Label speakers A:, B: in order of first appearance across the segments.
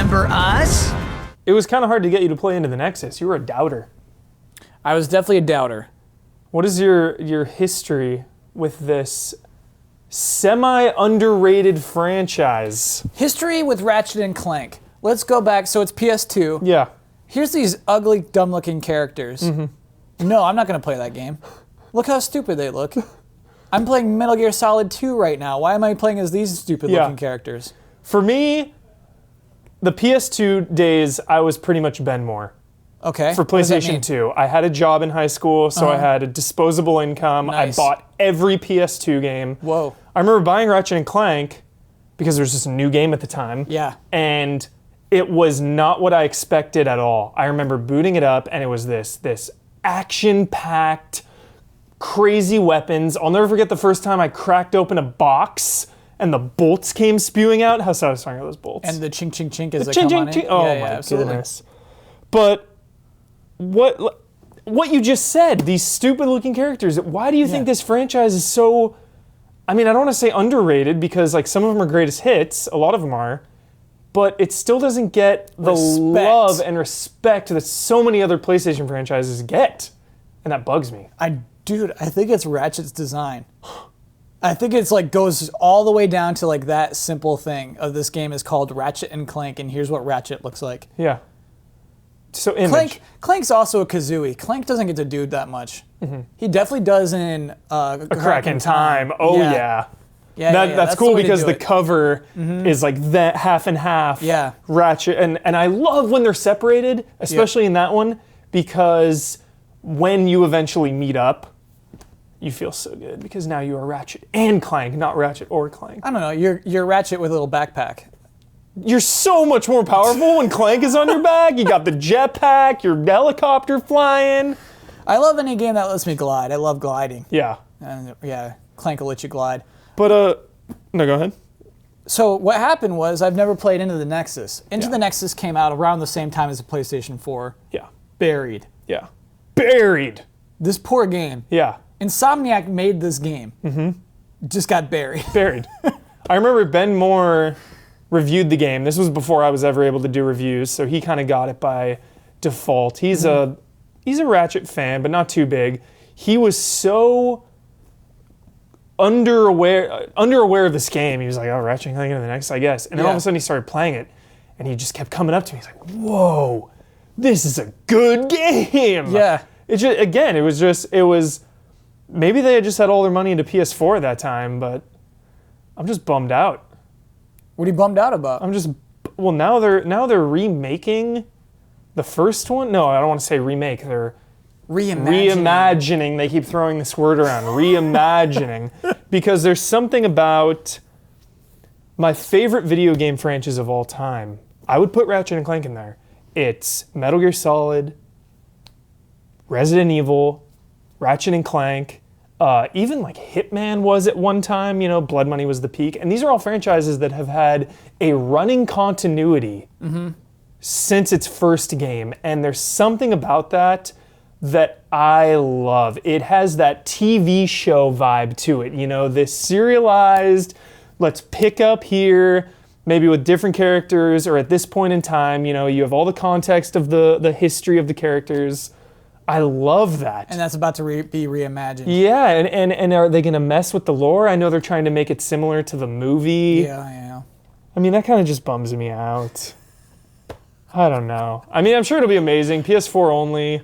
A: Remember us?
B: It was kind of hard to get you to play Into the Nexus. You were a doubter.
C: I was definitely a doubter.
B: What is your history with this semi-underrated franchise?
C: History with Ratchet and Clank. Let's go back. So it's PS2.
B: Yeah.
C: Here's these ugly, dumb-looking characters. No, I'm not going to play that game. Look how stupid they look. I'm playing Metal Gear Solid 2 right now. Why am I playing as these stupid-looking characters?
B: For me, the PS2 days, I was pretty much Ben Moore.
C: Okay.
B: For PlayStation 2. I had a job in high school, so I had a disposable income.
C: Nice.
B: I bought every PS2 game.
C: Whoa.
B: I remember buying Ratchet and Clank because there was just a new game at the time.
C: Yeah.
B: And it was not what I expected at all. I remember booting it up, and it was this action-packed, crazy weapons. I'll never forget the first time I cracked open a box and the bolts came spewing out. How satisfying are those bolts?
C: And the chink, chink, chink as they
B: chink,
C: come
B: chink,
C: on
B: chink.
C: in.
B: Oh
C: yeah,
B: my
C: absolutely.
B: goodness. But what you just said, these stupid-looking characters, why do you think this franchise is so... I mean, I don't want to say underrated because like some of them are greatest hits, a lot of them are, but it still doesn't get the love and respect that so many other PlayStation franchises get. And that bugs me.
C: Dude, I think it's Ratchet's design. I think it's like goes all the way down to like that simple thing of this game is called Ratchet and Clank, and here's what Ratchet looks like.
B: Yeah. So image.
C: Clank's also a Kazooie. Clank doesn't get to do that much. He definitely does in A
B: Crack in Time. Oh yeah. That's cool because the cover is like that half and half.
C: Yeah.
B: Ratchet and I love when they're separated, especially in that one, because when you eventually meet up, you feel so good because now you are Ratchet and Clank, not Ratchet or Clank.
C: I don't know. You're Ratchet with a little backpack.
B: You're so much more powerful when Clank is on your back. You got the jetpack, your helicopter flying.
C: I love any game that lets me glide. I love gliding.
B: Yeah.
C: And Clank will let you glide.
B: But no, go ahead.
C: So what happened was I've never played Into the Nexus. Into the Nexus came out around the same time as the PlayStation 4.
B: Yeah.
C: Buried.
B: Yeah. Buried.
C: This poor game.
B: Yeah.
C: Insomniac made this game. Just got buried.
B: Buried. I remember Ben Moore reviewed the game. This was before I was ever able to do reviews, so he kind of got it by default. He's a Ratchet fan, but not too big. He was so underaware of this game. He was like, "Oh, Ratchet and Clank Into the Nexus, I guess." And then all of a sudden, he started playing it, and he just kept coming up to me. He's like, "Whoa, this is a good game."
C: Yeah.
B: It was. Maybe they had just had all their money into PS4 at that time, but I'm just bummed out.
C: What are you bummed out about?
B: Now they're remaking the first one. No, I don't want to say remake. They're reimagining. They keep throwing this word around. Reimagining. Because there's something about my favorite video game franchise of all time. I would put Ratchet and Clank in there. It's Metal Gear Solid, Resident Evil, Ratchet and Clank, even like Hitman was at one time, Blood Money was the peak. And these are all franchises that have had a running continuity since its first game. And there's something about that I love. It has that TV show vibe to it, this serialized, let's pick up here, maybe with different characters, or at this point in time, you have all the context of the history of the characters. I love that.
C: And that's about to be reimagined.
B: Yeah, and are they going to mess with the lore? I know they're trying to make it similar to the movie.
C: Yeah.
B: I mean, that kind of just bums me out. I don't know. I mean, I'm sure it'll be amazing. PS4 only.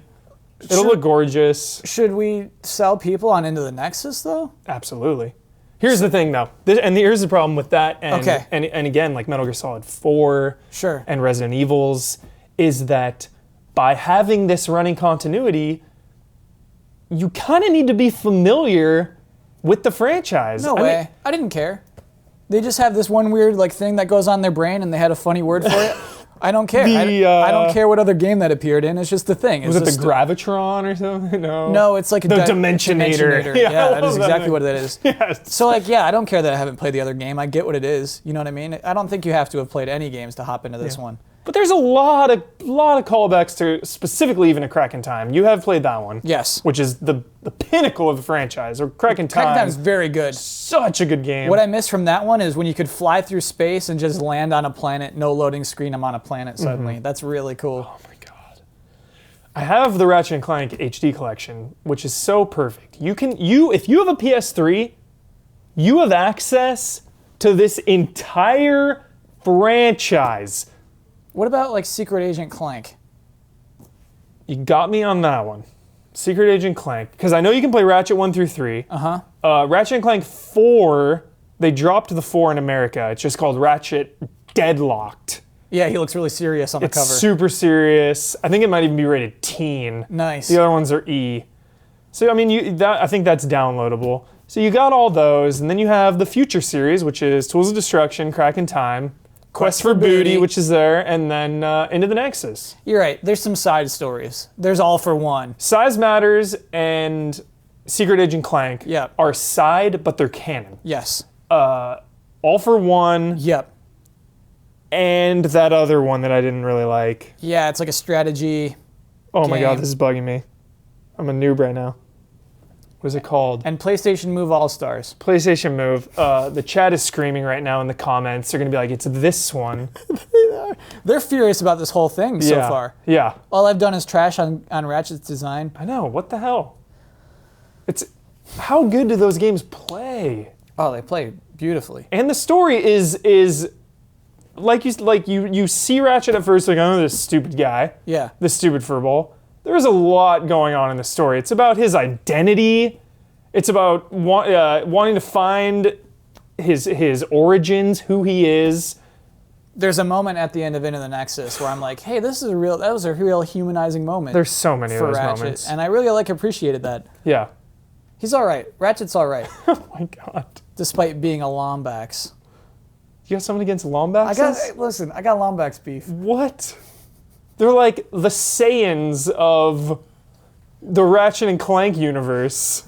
B: It'll look gorgeous.
C: Should we sell people on Into the Nexus, though?
B: Absolutely. Here's the thing, though. Here's the problem with that.
C: Okay.
B: And again, like Metal Gear Solid 4 and Resident Evils, is that by having this running continuity, you kind of need to be familiar with the franchise.
C: No way. I didn't care. They just have this one weird thing that goes on their brain, and they had a funny word for it. I don't care. I don't care what other game that appeared in. It's just the thing.
B: Was it the Gravitron or something? No,
C: it's like
B: the Dimensionator.
C: Yeah, that is exactly what it is.
B: Yes.
C: So I don't care that I haven't played the other game. I get what it is. You know what I mean? I don't think you have to have played any games to hop into this one.
B: But there's a lot of callbacks to specifically even a Crack in Time. You have played that one.
C: Yes.
B: Which is the pinnacle of the franchise. Or Crack in Time.
C: Crack in Time is very good.
B: Such a good game.
C: What I miss from that one is when you could fly through space and just land on a planet, no loading screen, I'm on a planet suddenly. That's really cool.
B: Oh my god. I have the Ratchet and Clank HD collection, which is so perfect. If you have a PS3, you have access to this entire franchise.
C: What about like Secret Agent Clank?
B: You got me on that one. Secret Agent Clank. Because I know you can play Ratchet 1 through 3. Ratchet and Clank 4, they dropped the 4 in America. It's just called Ratchet Deadlocked.
C: Yeah, he looks really serious on the cover.
B: It's super serious. I think it might even be rated teen.
C: Nice.
B: The other ones are E. So, I mean, I think that's downloadable. So you got all those, and then you have the Future series, which is Tools of Destruction, Crack in Time, Quest for Booty, which is there, and then Into the Nexus.
C: You're right. There's some side stories. There's All for One.
B: Size Matters and Secret Agent Clank are side, but they're canon.
C: Yes.
B: All for One.
C: Yep.
B: And that other one that I didn't really like.
C: Yeah, it's like a strategy.
B: Oh my god, this is bugging me. I'm a noob right now. What is it called?
C: And PlayStation Move All-Stars.
B: PlayStation Move. The chat is screaming right now in the comments. They're going to be like, it's this one.
C: They're furious about this whole thing so far.
B: Yeah.
C: All I've done is trash on Ratchet's design.
B: I know. What the hell? How good do those games play?
C: Oh, they play beautifully.
B: And the story is like you see Ratchet at first, like, oh, this stupid guy.
C: Yeah.
B: This stupid furball. There's a lot going on in the story. It's about his identity. It's about wanting to find his origins, who he is.
C: There's a moment at the end of Into the Nexus where I'm like, hey, that was a real humanizing moment.
B: There's so many of those
C: Ratchet,
B: moments.
C: and I really appreciated that.
B: Yeah.
C: He's all right. Ratchet's all right.
B: Oh my god.
C: Despite being a Lombax.
B: You got something against Lombaxes?
C: Listen, I got Lombax beef.
B: What? They're like the Saiyans of the Ratchet and Clank universe.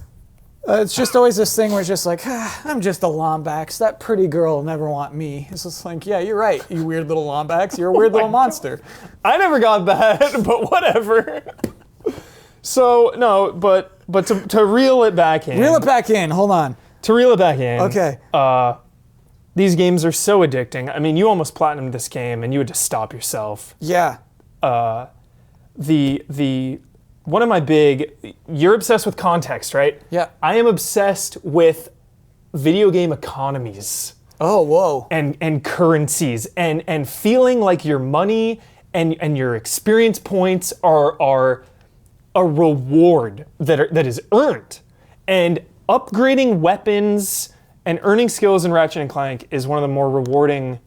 C: It's just always this thing where it's just like, I'm just a Lombax. That pretty girl will never want me. It's just like, yeah, you're right, you weird little Lombax. You're a weird little monster.
B: I never got that, but whatever. So, no, but to reel it back in.
C: Reel it back in, hold on.
B: To reel it back in.
C: Okay.
B: These games are so addicting. I mean, you almost platinumed this game and you had to stop yourself.
C: Yeah.
B: One of my you're obsessed with context, right?
C: Yeah.
B: I am obsessed with video game economies.
C: Oh, whoa.
B: And currencies and feeling like your money and your experience points are a reward that is earned. And upgrading weapons and earning skills in Ratchet and Clank is one of the more rewarding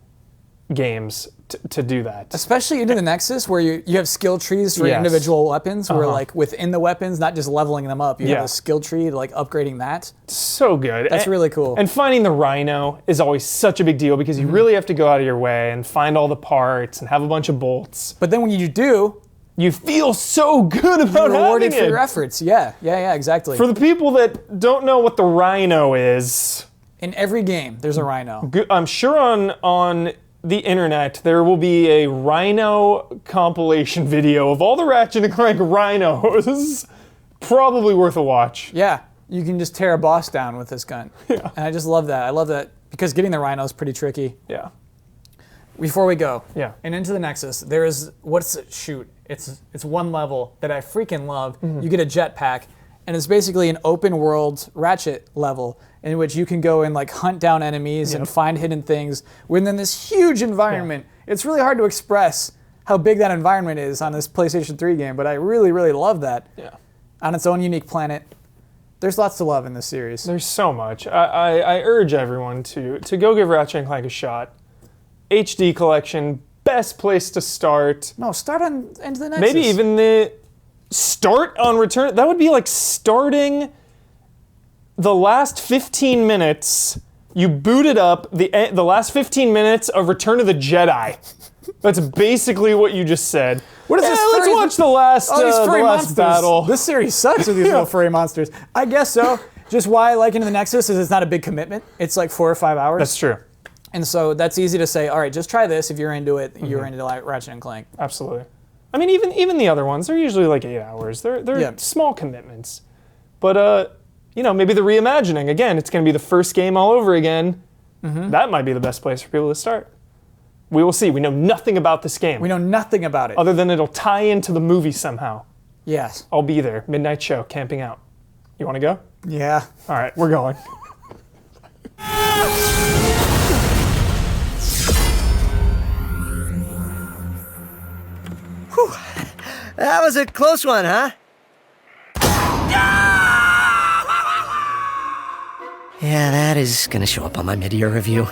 B: games to do that.
C: Especially Into the Nexus, where you have skill trees for individual weapons, where like within the weapons, not just leveling them up, you have a skill tree, like upgrading that.
B: So good.
C: That's really cool.
B: And finding the Rhino is always such a big deal because you really have to go out of your way and find all the parts and have a bunch of bolts.
C: But then when you do,
B: you feel so good about
C: you're rewarded
B: having
C: for your efforts. Yeah, exactly.
B: For the people that don't know what the Rhino is,
C: in every game, there's a Rhino.
B: I'm sure on the internet there will be a Rhino compilation video of all the Ratchet and Clank Rhinos. Probably worth a watch.
C: Yeah, you can just tear a boss down with this gun. Yeah. And I just love that. I love that because getting the Rhino is pretty tricky.
B: Yeah.
C: Before we go,
B: and
C: Into the Nexus, there is it's one level that I freaking love. You get a jetpack, and it's basically an open world Ratchet level in which you can go and like hunt down enemies and find hidden things within this huge environment. It's really hard to express how big that environment is on this PlayStation 3 game, but I really, really love that.
B: Yeah.
C: On its own unique planet. There's lots to love in this series.
B: There's so much. I urge everyone to go give Ratchet and Clank a shot. HD collection, best place to start.
C: No, start on Into the Nexus.
B: Maybe even start on Return. That would be like starting the last 15 minutes. You boot it up, the last 15 minutes of Return of the Jedi. That's basically what you just said. What is this? Let's watch the last battle.
C: This series sucks with these little furry monsters. I guess so. Just why I like Into the Nexus is it's not a big commitment. It's like 4 or 5 hours.
B: That's true.
C: And so that's easy to say, all right, just try this if you're into it. You're into like Ratchet and Clank.
B: Absolutely. I mean, even the other ones, they're usually like 8 hours. They're small commitments. But, maybe the reimagining, again, it's going to be the first game all over again. That might be the best place for people to start. We will see. We know nothing about this game.
C: We know nothing about it.
B: Other than it'll tie into the movie somehow.
C: Yes.
B: I'll be there. Midnight show, camping out. You want to go?
C: Yeah.
B: All right, we're going.
A: Whew. That was a close one, huh? Yeah, that is gonna show up on my mid-year review.